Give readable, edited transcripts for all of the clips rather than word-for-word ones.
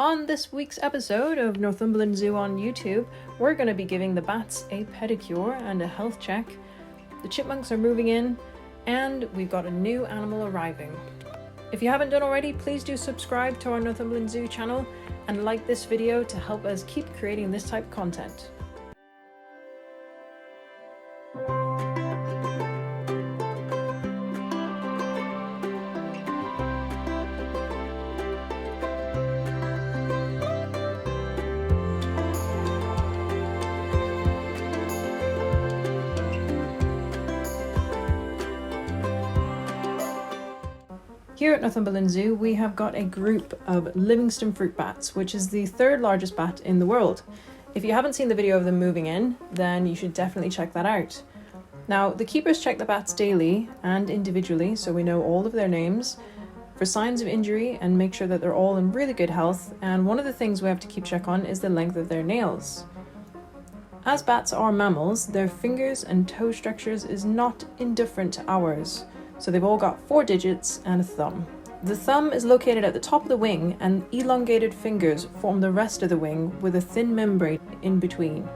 On this week's episode of Northumberland Zoo on YouTube, we're going to be giving the bats a pedicure and a health check. The chipmunks are moving in, and we've got a new animal arriving. If you haven't done already, please do subscribe to our Northumberland Zoo channel and like this video to help us keep creating this type of content. Here at Northumberland Zoo, we have got a group of Livingston fruit bats, which is the third largest bat in the world. If you haven't seen the video of them moving in, then you should definitely check that out. Now, the keepers check the bats daily and individually, so we know all of their names, for signs of injury and make sure that they're all in really good health. And one of the things we have to keep check on is the length of their nails. As bats are mammals, their fingers and toe structures is not indifferent to ours. So they've all got 4 digits and a thumb. The thumb is located at the top of the wing, and elongated fingers form the rest of the wing with a thin membrane in between.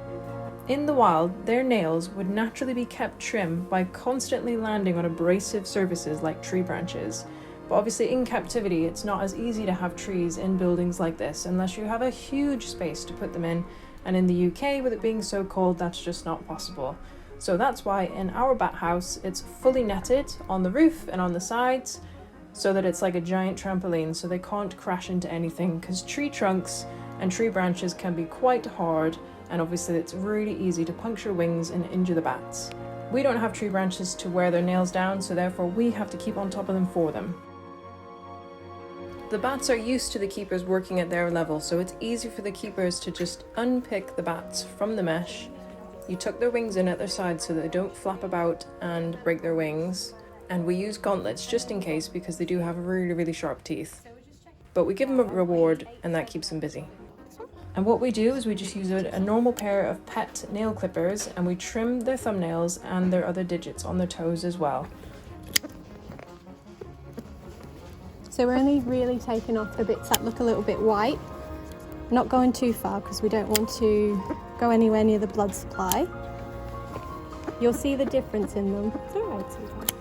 In the wild, their nails would naturally be kept trim by constantly landing on abrasive surfaces like tree branches. But obviously in captivity, it's not as easy to have trees in buildings like this unless you have a huge space to put them in. And in the UK, with it being so cold, that's just not possible. So that's why in our bat house, it's fully netted on the roof and on the sides so that it's like a giant trampoline, so they can't crash into anything, because tree trunks and tree branches can be quite hard, and obviously it's really easy to puncture wings and injure the bats. We don't have tree branches to wear their nails down, so therefore we have to keep on top of them for them. The bats are used to the keepers working at their level, so it's easy for the keepers to just unpick the bats from the mesh. You tuck their wings in at their sides so that they don't flap about and break their wings. And we use gauntlets just in case, because they do have really sharp teeth. But we give them a reward, and that keeps them busy. And what we do is we just use a normal pair of pet nail clippers, and we trim their thumbnails and their other digits on their toes as well. So we're only really taking off the bits that look a little bit white. Not going too far because we don't want to go anywhere near the blood supply. You'll see the difference in them. It's all right, sweetheart.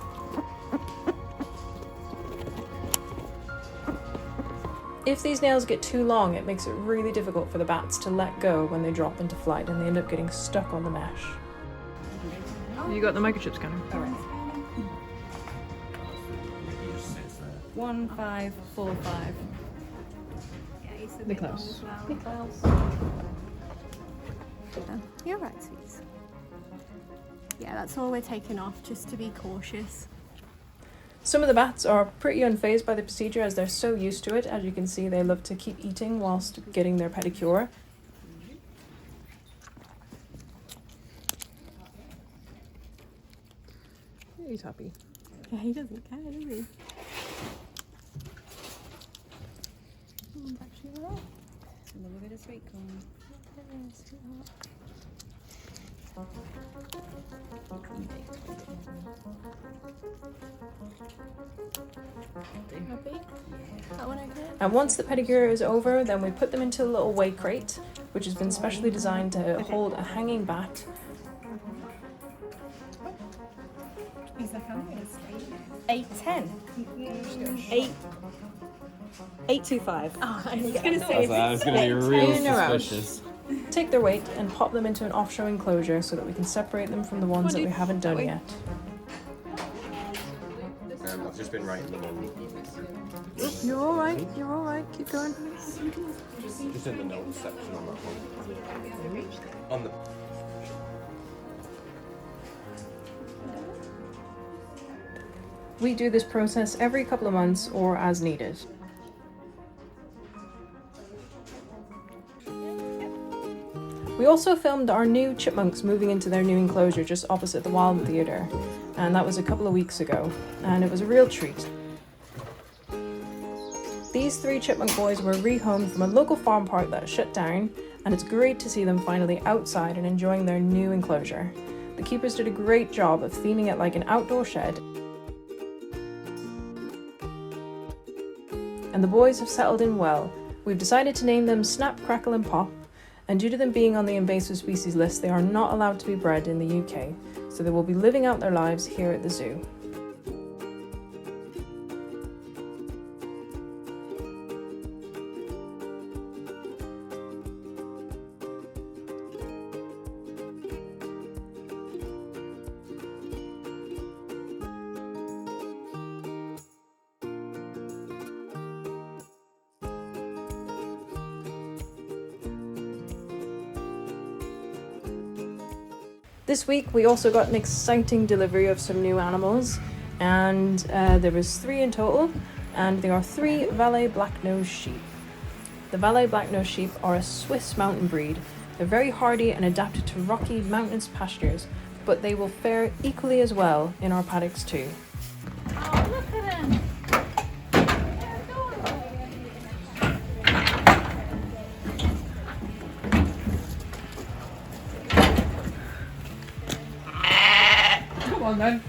If these nails get too long, it makes it really difficult for the bats to let go when they drop into flight, and they end up getting stuck on the mesh. You got the microchip scanner? All right. 1545. Niklaus. You're right, sweets. Yeah, that's all we're taking off, just to be cautious. Some of the bats are pretty unfazed by the procedure, as they're so used to it. As you can see, they love to keep eating whilst getting their pedicure. He's happy. Yeah, he doesn't care, does he? Actually, all right. A little bit of sweet corn. Happy? That one okay? And once the pedicure is over, then we put them into a little weigh crate, which has been specially designed to hold a hanging bat. He's like, I'm going to say 810. 825. Oh, I was going going to to say I was going to be real In a row. suspicious. Take their weight and pop them into an off-show enclosure so that we can separate them from the ones that we haven't done yet. I've just been writing them on. You're alright, keep going. Just in the notes section on that one. On the. We do this process every couple of months or as needed. We also filmed our new chipmunks moving into their new enclosure just opposite the Wild Theatre, and that was a couple of weeks ago, and it was a real treat. These 3 chipmunk boys were rehomed from a local farm park that shut down, and it's great to see them finally outside and enjoying their new enclosure. The keepers did a great job of theming it like an outdoor shed, and the boys have settled in well, We've decided to name them Snap, Crackle and Pop, and due to them being on the invasive species list, they are not allowed to be bred in the UK, so they will be living out their lives here at the zoo. This week we also got an exciting delivery of some new animals, and there was 3 in total, and they are 3 Valais Black Nose sheep. The Valais Black Nose sheep are a Swiss mountain breed. They're very hardy and adapted to rocky mountainous pastures, but they will fare equally as well in our paddocks too. Oh, look at them! Come on then.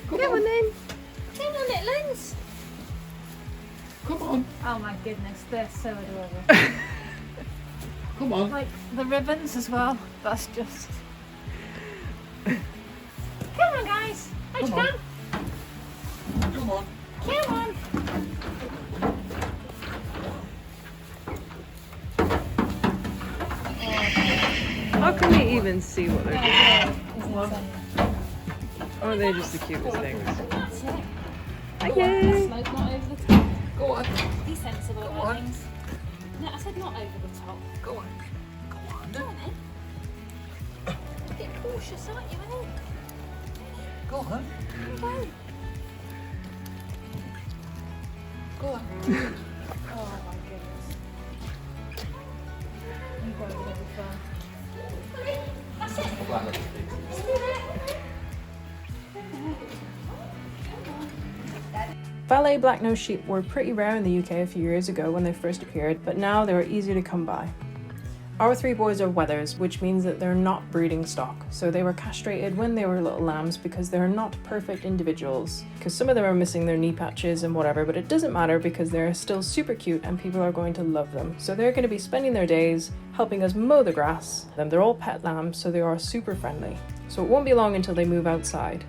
Come on then! Come on, littlins! Come on. Oh my goodness, they're so adorable. Come on. Like the ribbons as well, that's just... Come on guys! How'd you Come on. come? Come on. Come on! How can we even see what they're doing? Or are they just the cutest things? That's it. Okay. Not over the top. Go on. Be sensible Go about on. things. No, I said not over the top. Go on. Go on. Go on then. A bit cautious, aren't you, Ellie? Go on. Go on. Go on. Oh my goodness. You guys are going to be fun. That's it. I'm glad that's Let's do it. Valais Black Nose sheep were pretty rare in the UK a few years ago when they first appeared, but now they are easy to come by. Our 3 boys are wethers, which means that they're not breeding stock, so they were castrated when they were little lambs because they're not perfect individuals. Because some of them are missing their knee patches and whatever, but it doesn't matter because they're still super cute and people are going to love them. So they're going to be spending their days helping us mow the grass. They're all pet lambs, so they are super friendly. So it won't be long until they move outside.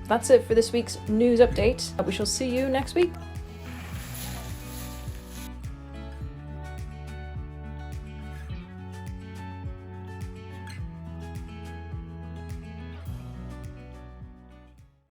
That's it for this week's news update. We shall see you next week.